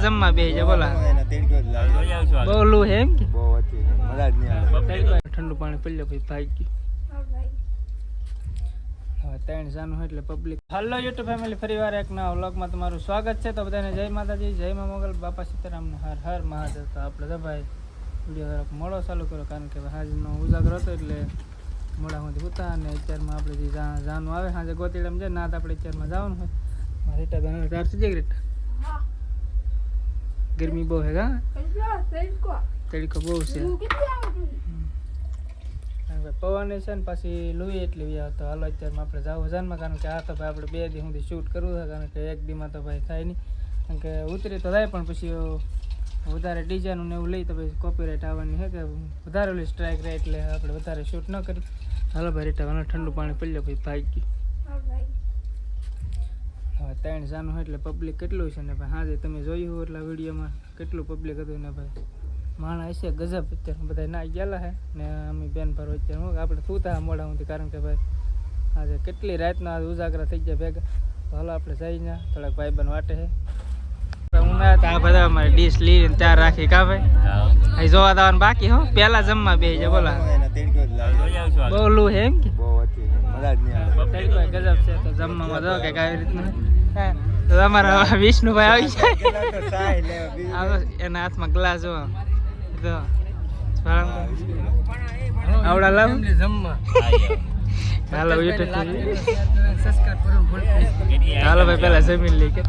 જમવા બે છે બોલા બહુ લૂ હે એમ કે ઠંડુ પાણી પી લે પછી ભાઈ ગયું હવે 3 જાનું હોય એટલે પબ્લિક. હલો યુટ્યુબ ફેમિલી, ફરી વાર એક નવા વ્લોગમાં તમારું સ્વાગત છે. તો બધાને જય માતાજી, જય મા મોગલ, બાપા સીતારામને હર હર મહાદેવ. તો આપણે તો ભાઈ વિડીયો મોડો ચાલુ કર્યો કારણ કે હાજનો ઉજાગરો હતો એટલે મોડામાંથી ઉતા. અને અત્યારમાં આપણે જે જાનું આવે સાંજે ગોતીડામાં જાય ના તો આપણે અત્યારમાં જવાનું હોય. મારે રીટા બેન તાર સજે રીટા ગરમી બહુ હે ગા તડકો બહુ છે પવન છે ને પાછી લોહી એટલી વ્યા. તો હાલો અત્યારમાં આપણે જાવ જાનમાં કારણ કે આ તો ભાઈ આપણે 2 દી સુધી શૂટ કરવું છે કારણ કે 1 દીમાં તો ભાઈ થાય નહીં. કારણ કે ઉતરી તો થાય પણ પછી વધારે ડિઝાઇનનું ને એવું લઈ તો પછી કોપીરાઇટ આવવાની છે કે વધારે ઓલી સ્ટ્રાઇક રહે એટલે આપણે વધારે શૂટ ન કરી. હાલો ભાઈ રીટા ઠંડુ પાણી પી લે પછી ભાઈ ગયું. હવે 3 જાનું હોય એટલે પબ્લિક કેટલું છે ને ભાઈ હાજે તમે જોયું હોય એટલા વિડીયોમાં કેટલું પબ્લિક હતું ને ભાઈ માણસ હશે ગજબ. અત્યારે બધા ના ગયેલા છે ને અમે બેન ભરો અત્યારે હું આપણે સૂતા મોડા સુધી કારણ કે ભાઈ આજે કેટલી રાતના આજે ઉજાગરા થઈ ગયા ભેગા. તો હાલો આપણે જઈને થોડાક ભાઈ બન વાટે છે ઉનાળા આ બધા અમારે ડીશ લઈને ત્યાં રાખી કા ભાઈ અહીં જોવા જવાનું બાકી હો પહેલા જમવા બે છે બોલા બહુ લૂ હે એમ કે ગજબ છે. તો જમવામાં જો કે આવી રીતનું તો અમારા વિષ્ણુભાઈ આવી જાય એના હાથમાં ગ્લાસ જો આવડા લાવ હાલો યુટ્યુબ હાલો ભાઈ પેલા જમીન લઈ કે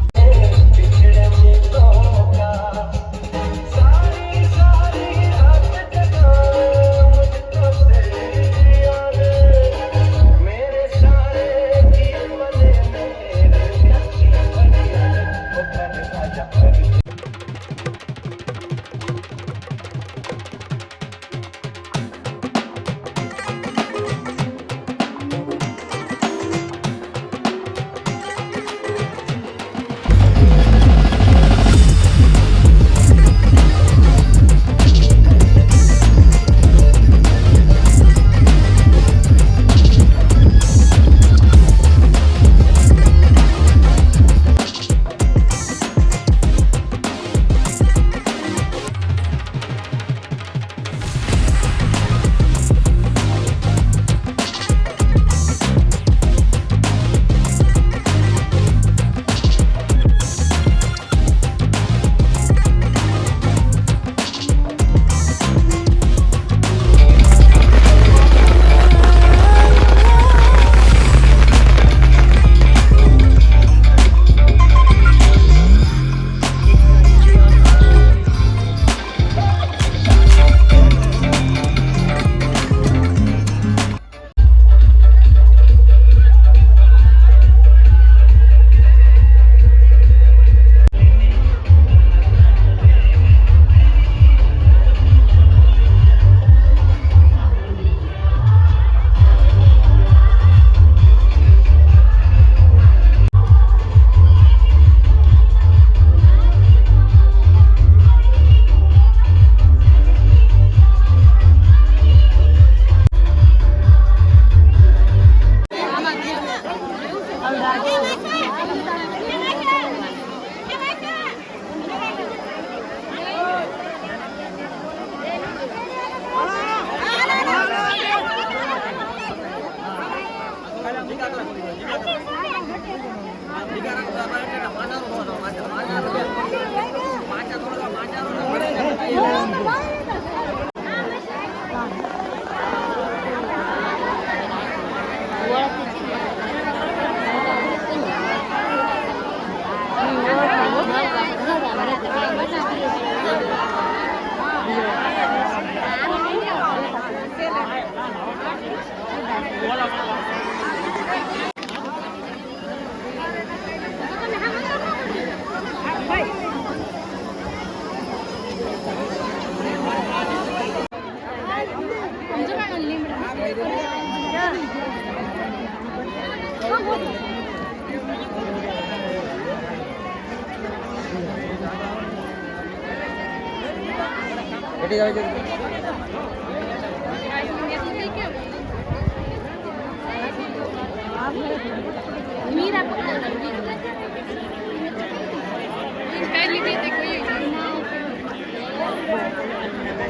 Mira,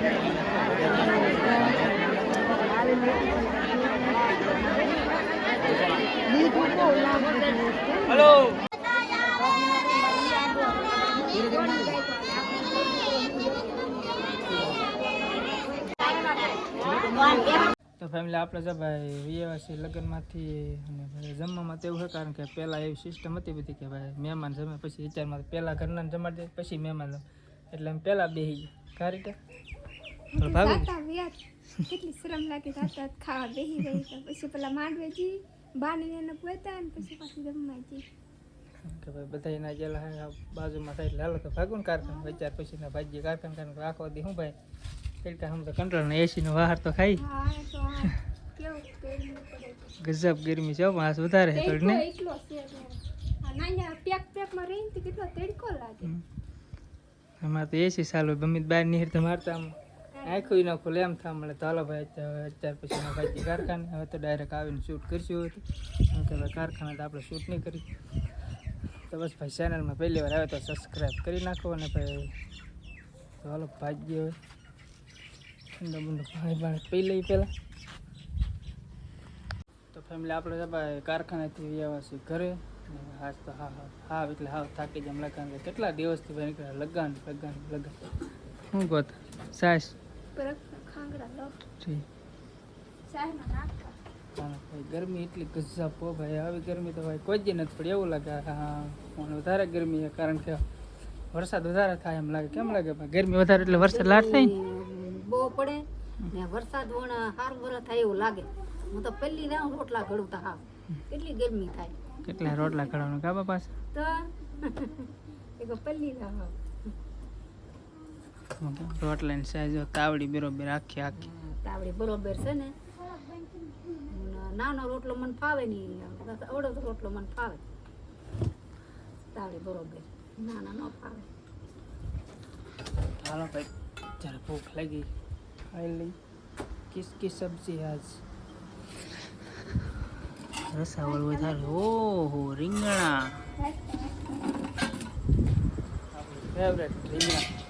હલો. તો ફેમિલી આપણે જો ભાઈ વિયાવાસી લગ્નમાંથી અને ભાઈ જમવામાં તો એવું છે કારણ કે પહેલાં એવી સિસ્ટમ હતી બધી કે ભાઈ મહેમાન જમે પછી વિચારમાં પહેલાં ઘરના જમાડી દે પછી મહેમાન જમે એટલે અમે પહેલાં બેસી ગયા રીતે કેટલી શરમ લાગી હતા ખાવા બેસી ગઈ પછી પેલા માંડવેજી બાની એને પોતા ને પછી પાછી જમવાજી કે ભાઈ બધા એના ગયેલા બાજુમાં થાય એટલે હાલો તો ભાગું કારખાન વિચાર પછી ના ભાગ્ય કારખાન કારણ કે આખો દી હું ભાઈ એટલે આમ તો કંટ્રોલ ને એસી નો બહાર તો ખાઈ ગજબ ગરમી છે માસ વધારે છે થોડી ને એમાં તો એસી ચાલુ બમિત બહાર નીર તો મારતા આમ આખું ના ખુલે એમ થા મળે તો હાલો ભાઈ અત્યાર પછી ના ભાઈ કારખાને હવે તો ડાયરેક્ટ આવીને શૂટ કરશું હતું કે ભાઈ કારખાને તો આપણે શૂટ નહીં કરી તો બસ ભાઈ ચેનલમાં પહેલી વાર આવે તો સબસ્ક્રાઈબ કરી નાખો અને ભાઈ તો હાલો ભાગ્ય હોય ઠંડો ભાઈ પી લઈ પહેલાં તો ફેમિલી આપણે ભાઈ કારખાનેથી વ્યવસ્થિત ઘરે આજ તો હા એટલે હા થાકી જેમ લગાન કેટલા દિવસથી ભાઈ નીકળ્યા લગાન શું કહો સાસ ગરમી એટલી ગજબ હો ભાઈ આવી ગરમી તો ભાઈ કોઈ જ નથી પડી એવું લાગે હા વધારે ગરમી છે કારણ કે વરસાદ વધારે થાય એમ લાગે કેમ લાગે ગરમી વધારે એટલે વરસાદ લાટ થાય ને બહુ પડે ને વરસાદ હાર વરસ થાય એવું લાગે હું તો પહેલી ના રોટલા ઘડું તો હા કેટલી ગરમી થાય કેટલા રોટલા ઘડવાનું કાબા પાસે તો એક પહેલી ના રોટલા ની સાઈઝ તાવડી બરોબર આખી તાવડી બરોબર છે ને નાનો રોટલો મને ફાવે નહીં અવડો રોટલો મને ફાવે તાવડી બરોબર નાના ન ફાવે હાલો ભાઈ જ્યારે ભૂખ લાગી ખાઈ લઈ કિસકી સબ્જી આજ રસાવળ વધારે ઓહો રીંગણા ફેવરેટ રીંગણા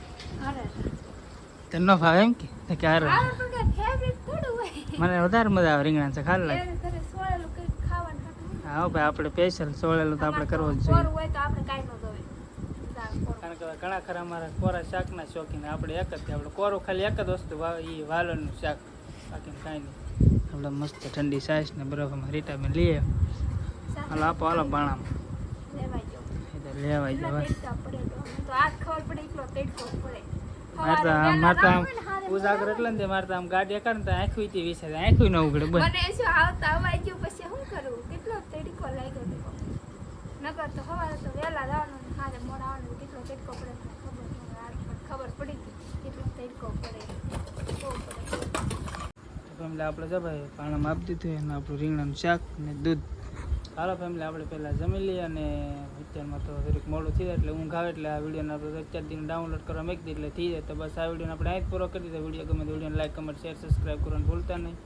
તને ભાવે એમ કે ક્યારે મને વધારે મજા આવે રીંગણા છે ખાલી લાગે હા ભાઈ આપણે સ્પેશિયલ સોળેલું તો આપણે કરવો જ જોઈએ કારણ કે ઘણા ખરા અમારા કોરા શાકના શોખીન આપણે એક જ આપણે કોરું ખાલી એક જ વસ્તુ ભાવે એ વાલોનું શાક બાકી કાંઈ નહીં આપણે મસ્ત ઠંડી સાઈસ ને બરફમાં વિટામિન લઈએ હાલો આપો હાલો બાણામાં લેવાઈ જવાય મારે તો આમ ઉજાગર એટલે ને મારે તો આમ ગાડી કરે ને તો આંખું થી વિશે આંખું ન ઉઘડે બસ પછી શું કરું કેટલો તડકો લાગ્યો નકર તો હવારે તો વહેલા જવાનું હારે મોડા આવવાનું કેટલો તડકો પડે ખબર પડી કેટલો તડકો પડે ફેમિલી આપણે જો ભાઈ પાણામાં આપી દીધું અને આપણું રીંગણાનું શાક ને દૂધ હાલો ફેમિલી આપણે પહેલાં જમી લઈએ અને અત્યારમાં તો થોડીક મોડું થઈ જાય એટલે ઊંઘ આવે એટલે આ વિડીયોને આપણે અત્યાર દિન ડાઉનલોડ કરવા મૂકી દઈએ એટલે થઈ જાય તો બસ આ વિડીયોને આપણે અહીં જ પૂરો કરી દીધો વિડીયો ગમે તો વિડીયોને લાઈક કમેન્ટ શેર સબસ્ક્રાઈબ કરવાનું ભૂલતા નહીં